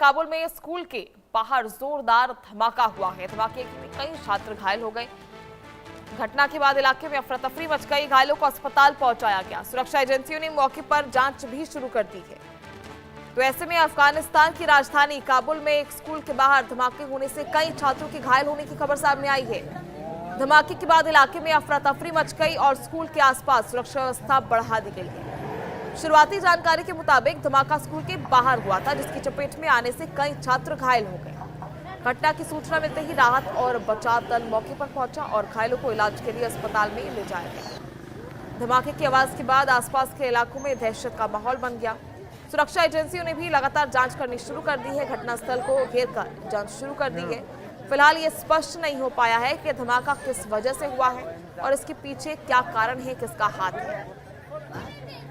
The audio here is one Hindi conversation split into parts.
काबुल में स्कूल के बाहर जोरदार धमाका हुआ है। धमाके में कई छात्र घायल हो गए। घटना के बाद इलाके में अफरा तफरी मच गई। घायलों को अस्पताल पहुंचाया गया। सुरक्षा एजेंसियों ने मौके पर जांच भी शुरू कर दी है। तो ऐसे में अफगानिस्तान की राजधानी काबुल में एक स्कूल के बाहर धमाके होने से कई छात्रों के घायल होने की खबर सामने आई है। धमाके के बाद इलाके में अफरा तफरी मच गई और स्कूल के आसपास सुरक्षा व्यवस्था बढ़ा दी गई है। शुरुआती जानकारी के मुताबिक धमाका स्कूल के बाहर हुआ था, जिसकी चपेट में आने से कई छात्र घायल हो गए। घटना की सूचना मिलते ही राहत और बचाव दल मौके पर पहुंचा और घायलों को इलाज के लिए अस्पताल में ले जाया गया। धमाके की आवाज के बाद आसपास के इलाकों में दहशत का माहौल बन गया। सुरक्षा एजेंसियों ने भी लगातार जांच करनी शुरू कर दी है। घटनास्थल को घेरकर जांच शुरू कर दी है। फिलहाल ये स्पष्ट नहीं हो पाया है कि धमाका किस वजह से हुआ है और इसके पीछे क्या कारण है, किसका हाथ है।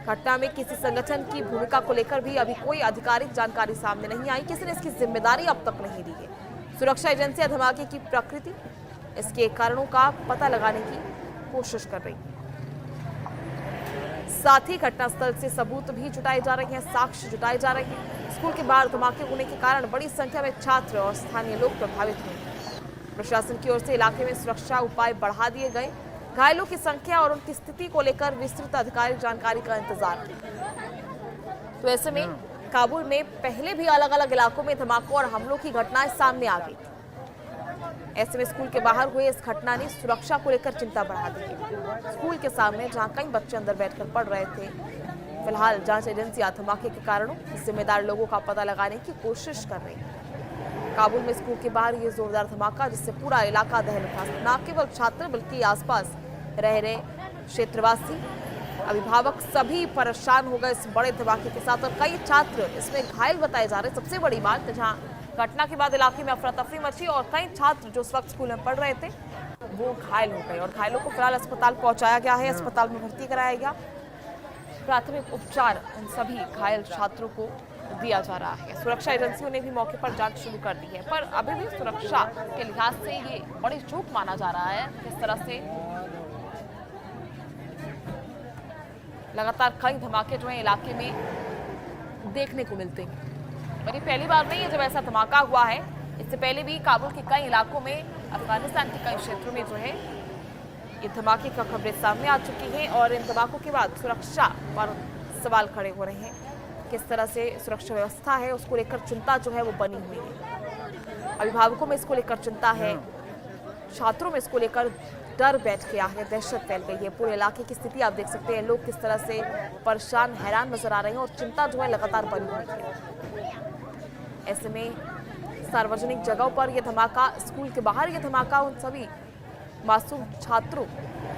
घटना में किसी संगठन की भूमिका को लेकर भी अभी कोई आधिकारिक जानकारी सामने नहीं आई। किसी ने इसकी जिम्मेदारी अब तक नहीं ली है। सुरक्षा एजेंसियां धमाके की प्रकृति, इसके कारणों का पता लगाने की कोशिश कर रही हैं। साथ ही घटनास्थल से सबूत भी जुटाए जा रहे हैं, साक्ष्य जुटाए जा रहे हैं। स्कूल के बाहर धमाके होने के कारण बड़ी संख्या में छात्र और स्थानीय लोग प्रभावित हुए। प्रशासन की ओर से इलाके में सुरक्षा उपाय बढ़ा दिए गए। घायलों की संख्या और उनकी स्थिति को लेकर विस्तृत आधिकारिक जानकारी का इंतजार है। तो ऐसे में काबुल में पहले भी अलग अलग इलाकों में धमाकों और हमलों की घटनाएं सामने आ गई थी। ऐसे में स्कूल के बाहर हुए इस घटना ने सुरक्षा को लेकर चिंता बढ़ा दी है। स्कूल के सामने जहां कई बच्चे अंदर बैठकर पढ़ रहे थे, फिलहाल जांच एजेंसियां धमाके के कारणों, जिम्मेदार लोगों का पता लगाने की कोशिश कर रही है। काबुल में स्कूल के बाहर ये जोरदार धमाका, जिससे पूरा इलाका दहल उठा। न केवल छात्र बल्कि आसपास रह रहे क्षेत्रवासी, अभिभावक सभी परेशान हो गए इस बड़े धमाके के साथ और कई छात्र इसमें घायल बताए जा रहे। सबसे बड़ी बात, जहां घटना के बाद इलाके में अफरा तफरी मची और कई छात्र जो उस वक्त स्कूल में पढ़ रहे थे वो घायल हो गए और घायलों को फिलहाल अस्पताल पहुंचाया गया है। अस्पताल में भर्ती कराया गया। प्राथमिक उपचार इन सभी घायल छात्रों को दिया जा रहा है। सुरक्षा एजेंसियों ने भी मौके पर जांच शुरू कर दी है, पर अभी भी सुरक्षा के लिहाज से ये बड़ी चूक माना जा रहा है। किस तरह से लगातार कई धमाके जो है इलाके में देखने को मिलते हैं और ये पहली बार नहीं है जब ऐसा धमाका हुआ है। इससे पहले भी काबुल के कई इलाकों में, अफगानिस्तान के कई क्षेत्रों में जो है ये धमाके का खबरें सामने आ चुकी हैं और इन धमाकों के बाद सुरक्षा पर सवाल खड़े हो रहे हैं। किस तरह से सुरक्षा व्यवस्था है उसको लेकर चिंता जो है वो बनी हुई है। अभिभावकों में इसको लेकर चिंता है, छात्रों में इसको लेकर डर बैठ गया है, दहशत फैल गई है। पूरे इलाके की स्थिति आप देख सकते हैं। लोग किस तरह से परेशान, हैरान नजर आ रहे हैं और चिंता जो है लगातार बनी हुई है। ऐसे में सार्वजनिक जगहों पर यह धमाका, स्कूल के बाहर यह धमाका उन सभी मासूम छात्रों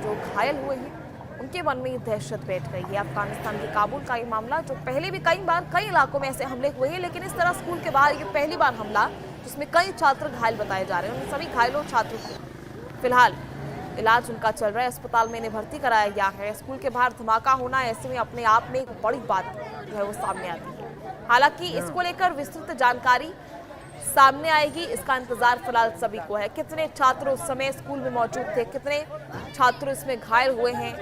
जो घायल हुए हैं उनके मन में दहशत बैठ गई है। अफगानिस्तान के काबुल का ये मामला, जो पहले भी कई बार कई इलाकों में ऐसे हमले हुए हैं, लेकिन इस तरह स्कूल के बाहर ये पहली बार हमला जिसमें कई छात्र घायल बताए जा रहे हैं। उन सभी घायलों छात्रों को फिलहाल इलाज उनका चल रहा है, अस्पताल में इन्हें भर्ती कराया गया है। स्कूल के बाहर धमाका होना ऐसे में अपने आप में एक बड़ी बात जो है वो सामने आती है। हालांकि इसको लेकर विस्तृत जानकारी सामने आएगी, इसका इंतजार फिलहाल सभी को है। कितने छात्र उस समय स्कूल में मौजूद थे, कितने छात्र इसमें घायल हुए हैं,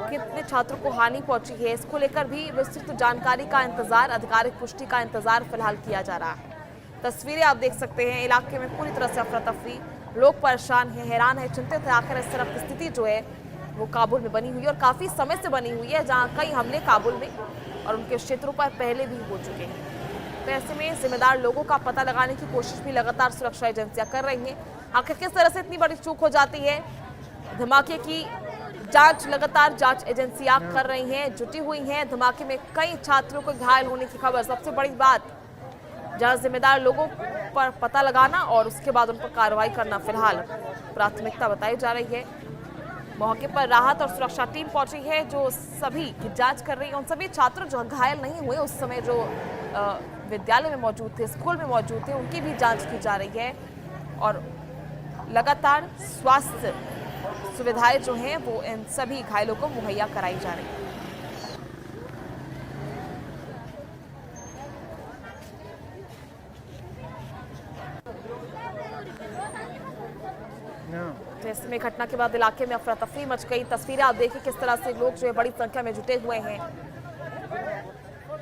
कितने छात्रों को हानि पहुंची है, इसको लेकर भी विस्तृत जानकारी का इंतजार, आधिकारिक पुष्टि का इंतजार फिलहाल किया जा रहा है। तस्वीरें आप देख सकते हैं। इलाके में पूरी तरह से अफरा तफरी, लोग परेशान हैं, हैरान है, चिंतित है। आखिर इस तरह की स्थिति जो है वो काबुल में बनी हुई है और काफी समय से बनी हुई है, जहाँ कई हमले काबुल में और उनके क्षेत्रों पर पहले भी हो चुके हैं। तो ऐसे में जिम्मेदार लोगों का पता लगाने की कोशिश भी लगातार सुरक्षा एजेंसियां कर रही हैं। आखिर किस तरह से इतनी बड़ी चूक हो जाती है, धमाके की जांच लगातार जांच एजेंसियां कर रही हैं, जुटी हुई हैं। धमाके में कई छात्रों को घायल होने की खबर, सबसे बड़ी बात, जहां जिम्मेदार लोगों पर पता लगाना और उसके बाद उन पर कार्रवाई करना फिलहाल प्राथमिकता बताई जा रही है। मौके पर राहत और सुरक्षा टीम पहुंची है जो सभी की जांच कर रही है। उन सभी छात्र जो घायल नहीं हुए उस समय, जो विद्यालय में मौजूद थे, स्कूल में मौजूद थे, उनकी भी जांच की जा रही है और लगातार स्वास्थ्य सुविधाएं जो हैं वो इन सभी घायलों को मुहैया कराई जा रही है। तो इसमें घटना के बाद इलाके में अफरा तफरी मच गई। तस्वीरें आप देखिए किस तरह से लोग जो है बड़ी संख्या में जुटे हुए हैं।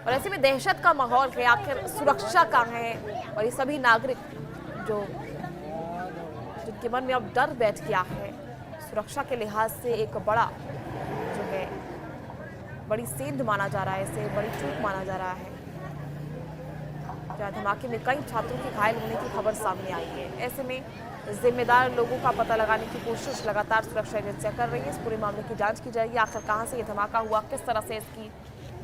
और ऐसे में दहशत का माहौल है, आखिर सुरक्षा कहाँ है। और ये सभी नागरिक जो जिनके मन में अब डर बैठ गया है, सुरक्षा के लिहाज से एक बड़ा जो है बड़ी सेंध माना जा रहा है, इसे बड़ी चूक माना जा रहा है। जहाँ धमाके में कई छात्रों के घायल होने की खबर सामने आई है। ऐसे में जिम्मेदार लोगों का पता लगाने की कोशिश लगातार सुरक्षा एजेंसियां कर रही है। इस पूरे मामले की जांच की जाएगी, आखिर कहां से ये धमाका हुआ, किस तरह से इसकी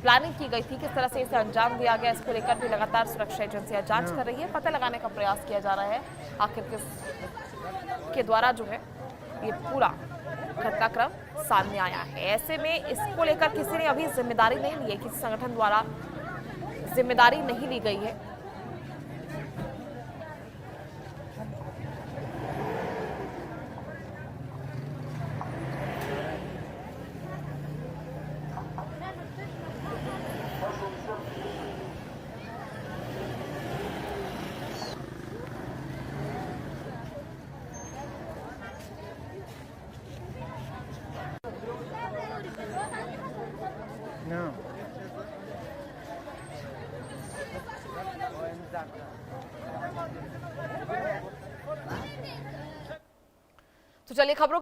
प्लानिंग की गई थी, किस तरह से इसे अंजाम दिया गया, इसको लेकर भी लगातार सुरक्षा एजेंसियां जांच कर रही है। पता लगाने का प्रयास किया जा रहा है आखिर किस के द्वारा जो है ये पूरा घटनाक्रम सामने आया है। ऐसे में इसको लेकर किसी ने अभी जिम्मेदारी नहीं ली है, किसी संगठन द्वारा जिम्मेदारी नहीं ली गई है। No. तो चलिए खबरों